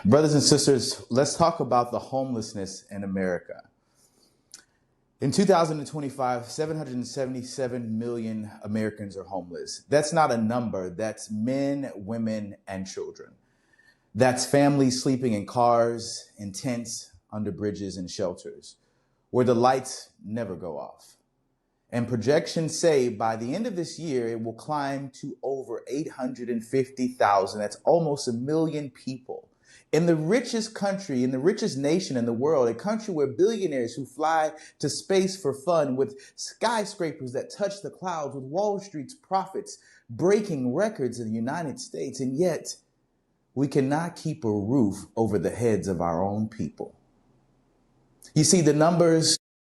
Brothers and sisters, let's talk about the homelessness in America. In 2025, 777 million Americans are homeless. That's not a number. That's men, women, and children. That's families sleeping in cars, in tents, under bridges, and shelters, where the lights never go off. And projections say by the end of this year, it will climb to over 850,000. That's almost 1 million people. In the richest country, in the richest nation in the world, a country where billionaires who fly to space for fun, with skyscrapers that touch the clouds, with Wall Street's profits breaking records in the United States. And yet, we cannot keep a roof over the heads of our own people. You see, the numbers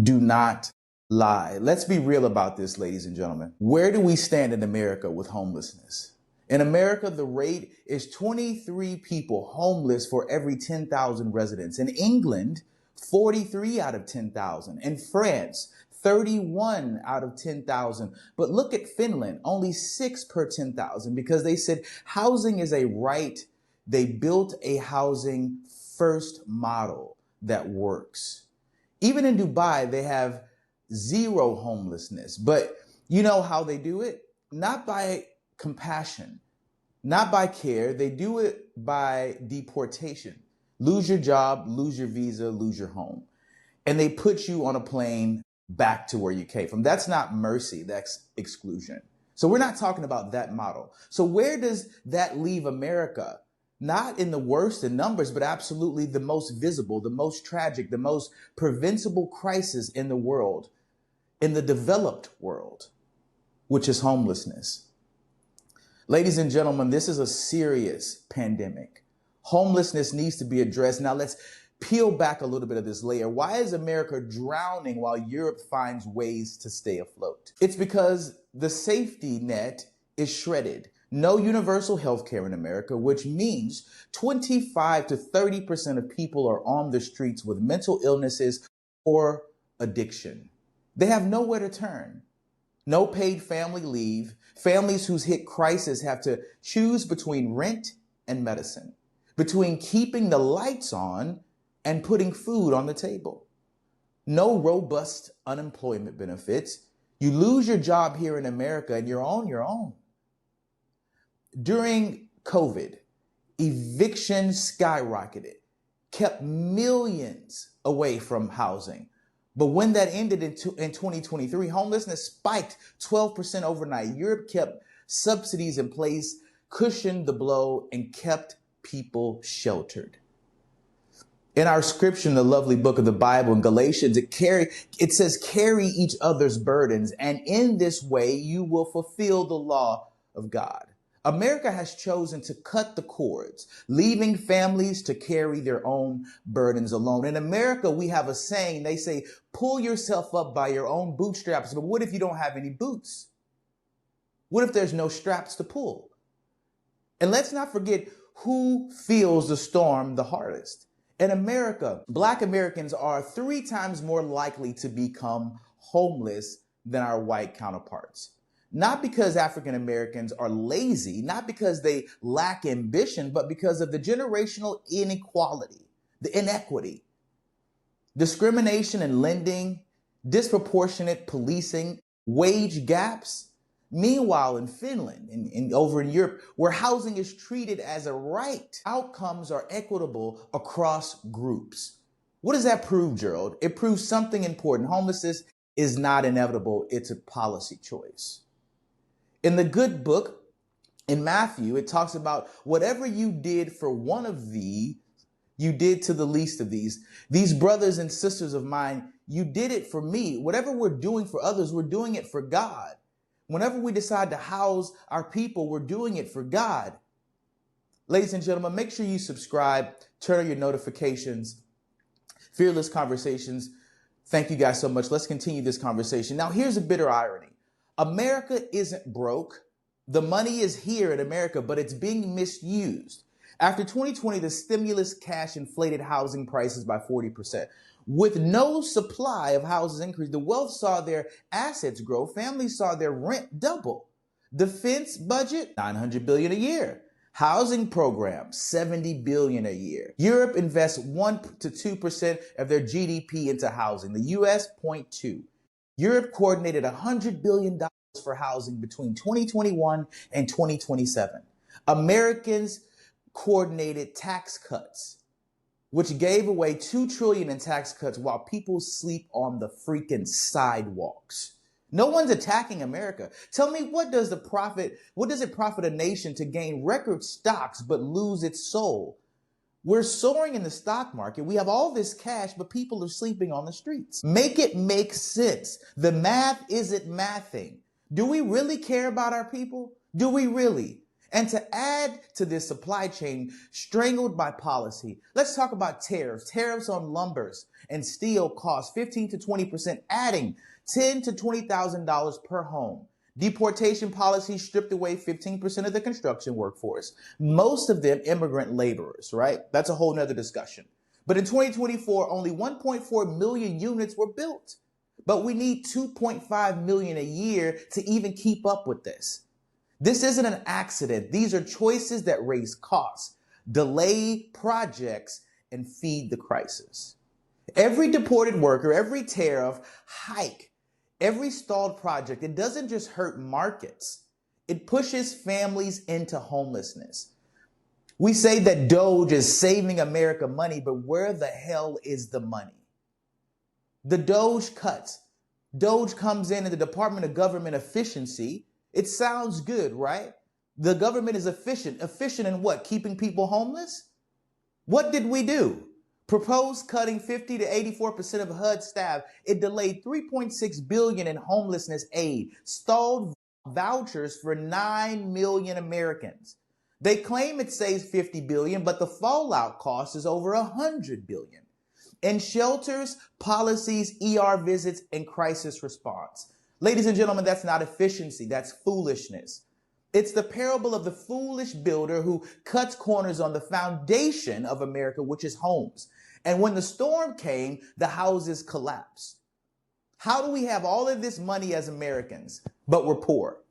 do not lie. Let's be real about this, ladies and gentlemen. Where do we stand in America with homelessness? In America, the rate is 23 people homeless for every 10,000 residents. In England, 43 out of 10,000. In France, 31 out of 10,000. But look at Finland, only 6 per 10,000, because they said housing is a right. They built a housing first model that works. Even in Dubai, they have zero homelessness. But you know how they do it? Not by compassion, not by care. They do it by deportation. Lose your job, lose your visa, lose your home. And they put you on a plane back to where you came from. That's not mercy, that's exclusion. So we're not talking about that model. So where does that leave America? Not in the worst in numbers, but absolutely the most visible, the most tragic, the most preventable crisis in the world, in the developed world, which is homelessness. Ladies and gentlemen, this is a serious pandemic. Homelessness needs to be addressed. Now let's peel back a little bit of this layer. Why is America drowning while Europe finds ways to stay afloat? It's because the safety net is shredded. No universal health care in America, which means 25 to 30% of people are on the streets with mental illnesses or addiction. They have nowhere to turn. No paid family leave. Families who's hit crisis have to choose between rent and medicine, between keeping the lights on and putting food on the table. No robust unemployment benefits. You lose your job here in America and you're on your own. During COVID, evictions skyrocketed, kept millions away from housing. But when that ended in 2023, homelessness spiked 12% overnight. Europe kept subsidies in place, cushioned the blow, and kept people sheltered. In our scripture, in the lovely book of the Bible, in Galatians, it says, carry each other's burdens, and in this way you will fulfill the law of God. America has chosen to cut the cords, leaving families to carry their own burdens alone. In America, we have a saying, they say, pull yourself up by your own bootstraps. But what if you don't have any boots? What if there's no straps to pull? And let's not forget who feels the storm the hardest. In America, Black Americans are 3 times more likely to become homeless than our white counterparts. Not because African Americans are lazy, not because they lack ambition, but because of the generational inequality, the inequity, discrimination in lending, disproportionate policing, wage gaps. Meanwhile, in Finland and over in Europe, where housing is treated as a right, outcomes are equitable across groups. What does that prove, Gerald? It proves something important. Homelessness is not inevitable. It's a policy choice. In the good book, in Matthew, it talks about whatever you did for one of these, you did to the least of these. These brothers and sisters of mine, you did it for me. Whatever we're doing for others, we're doing it for God. Whenever we decide to house our people, we're doing it for God. Ladies and gentlemen, make sure you subscribe, turn on your notifications. Fearless Conversations. Thank you guys so much. Let's continue this conversation. Now, here's a bitter irony. America isn't broke. The money is here in America, but it's being misused. After 2020, the stimulus cash inflated housing prices by 40%. With no supply of houses increase, the wealth saw their assets grow. Families saw their rent double. Defense budget, $900 billion a year. Housing programs, 70 billion a year. Europe invests 1 to 2% of their GDP into housing. The US, 0.2. Europe coordinated $100 billion for housing between 2021 and 2027. Americans coordinated tax cuts, which gave away $2 trillion in tax cuts while people sleep on the freaking sidewalks. No one's attacking America. Tell me, what does it profit a nation to gain record stocks but lose its soul? We're soaring in the stock market. We have all this cash, but people are sleeping on the streets. Make it make sense. The math isn't mathing. Do we really care about our people? Do we really? And to add to this supply chain strangled by policy, let's talk about tariffs. Tariffs on lumbers and steel cost 15 to 20%, adding $10,000 to $20,000 per home. Deportation policy stripped away 15% of the construction workforce, most of them immigrant laborers, right? That's a whole nother discussion. But in 2024, only 1.4 million units were built. But we need 2.5 million a year to even keep up with this. This isn't an accident. These are choices that raise costs, delay projects, and feed the crisis. Every deported worker, every tariff hike, every stalled project, it doesn't just hurt markets. It pushes families into homelessness. We say that DOGE is saving America money, but where the hell is the money? The DOGE cuts. DOGE comes in the Department of Government Efficiency. It sounds good, right? The government is efficient. Efficient in what? Keeping people homeless? What did we do? Proposed cutting 50 to 84% of HUD staff. It delayed $3.6 billion in homelessness aid, stalled vouchers for 9 million Americans. They claim it saves $50 billion, but the fallout cost is over $100 billion. In shelters, policies, ER visits, and crisis response. Ladies and gentlemen, that's not efficiency, that's foolishness. It's the parable of the foolish builder who cuts corners on the foundation of America, which is homes. And when the storm came, the houses collapsed. How do we have all of this money as Americans, but we're poor?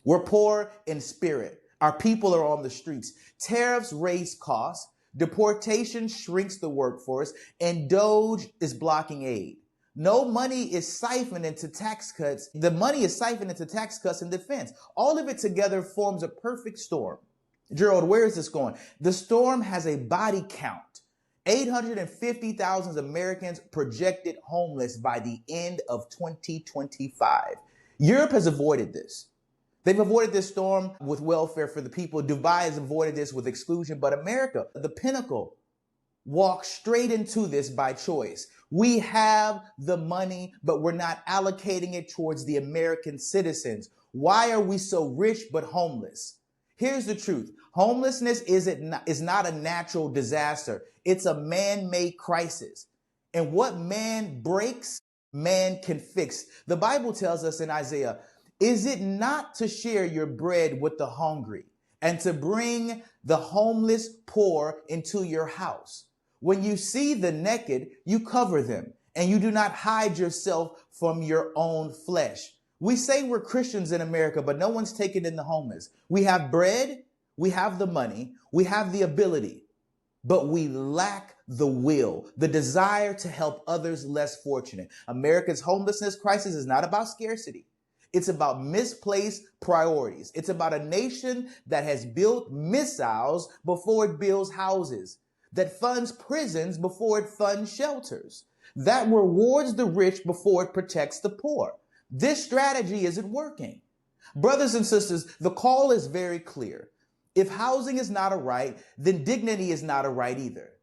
We're poor in spirit. Our people are on the streets. Tariffs raise costs. Deportation shrinks the workforce. And DOGE is blocking aid. No money is siphoned into tax cuts. The money is siphoned into tax cuts and defense. All of it together forms a perfect storm. Gerald, where is this going? The storm has a body count. 850,000 Americans projected homeless by the end of 2025. Europe has avoided this. They've avoided this storm with welfare for the people. Dubai has avoided this with exclusion. But America, the pinnacle, walked straight into this by choice. We have the money, but we're not allocating it towards the American citizens. Why are we so rich but homeless? Here's the truth. Homelessness is not a natural disaster. It's a man-made crisis. And what man breaks, man can fix. The Bible tells us in Isaiah, is it not to share your bread with the hungry and to bring the homeless poor into your house? When you see the naked, you cover them, and you do not hide yourself from your own flesh. We say we're Christians in America, but no one's taking in the homeless. We have bread, we have the money, we have the ability, but we lack the will, the desire to help others less fortunate. America's homelessness crisis is not about scarcity. It's about misplaced priorities. It's about a nation that has built missiles before it builds houses, that funds prisons before it funds shelters, that rewards the rich before it protects the poor. This strategy isn't working. Brothers and sisters, the call is very clear. If housing is not a right, then dignity is not a right either.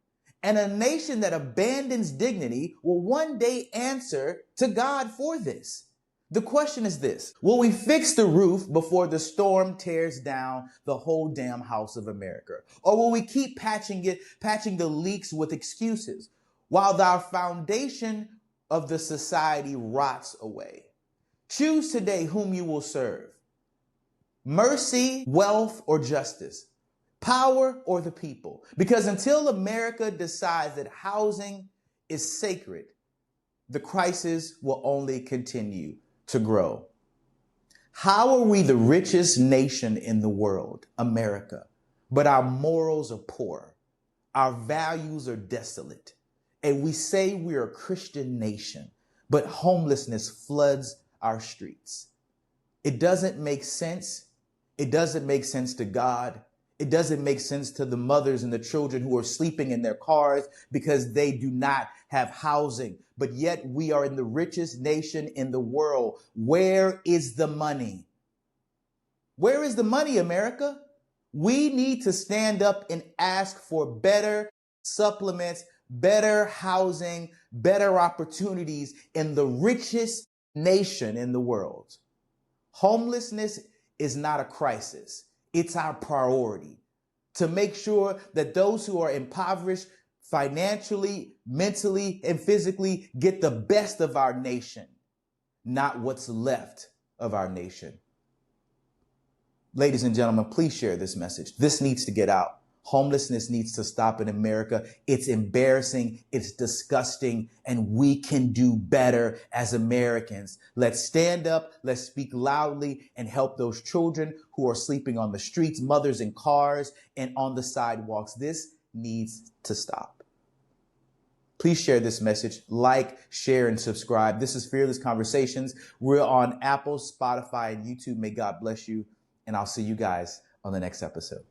And a nation that abandons dignity will one day answer to God for this. The question is this: will we fix the roof before the storm tears down the whole damn house of America? Or will we keep patching the leaks with excuses while our foundation of the society rots away? Choose today whom you will serve. Mercy, wealth, or justice. Power or the people. Because until America decides that housing is sacred, the crisis will only continue to grow. How are we the richest nation in the world, America? but our morals are poor. Our values are desolate. And we say we're a Christian nation, but homelessness floods our streets. It doesn't make sense. It doesn't make sense to God. It doesn't make sense to the mothers and the children who are sleeping in their cars because they do not have housing. But yet we are in the richest nation in the world. Where is the money? Where is the money, America? We need to stand up and ask for better supplements, better housing, better opportunities in the richest nation in the world. Homelessness is not a crisis. It's our priority to make sure that those who are impoverished financially, mentally, and physically get the best of our nation, not what's left of our nation. Ladies and gentlemen, please share this message. This needs to get out. Homelessness needs to stop in America. It's embarrassing. It's disgusting. And we can do better as Americans. Let's stand up. Let's speak loudly and help those children who are sleeping on the streets, mothers in cars, and on the sidewalks. This needs to stop. Please share this message. Like, share, and subscribe. This is Fearless Conversations. We're on Apple, Spotify, and YouTube. May God bless you. And I'll see you guys on the next episode.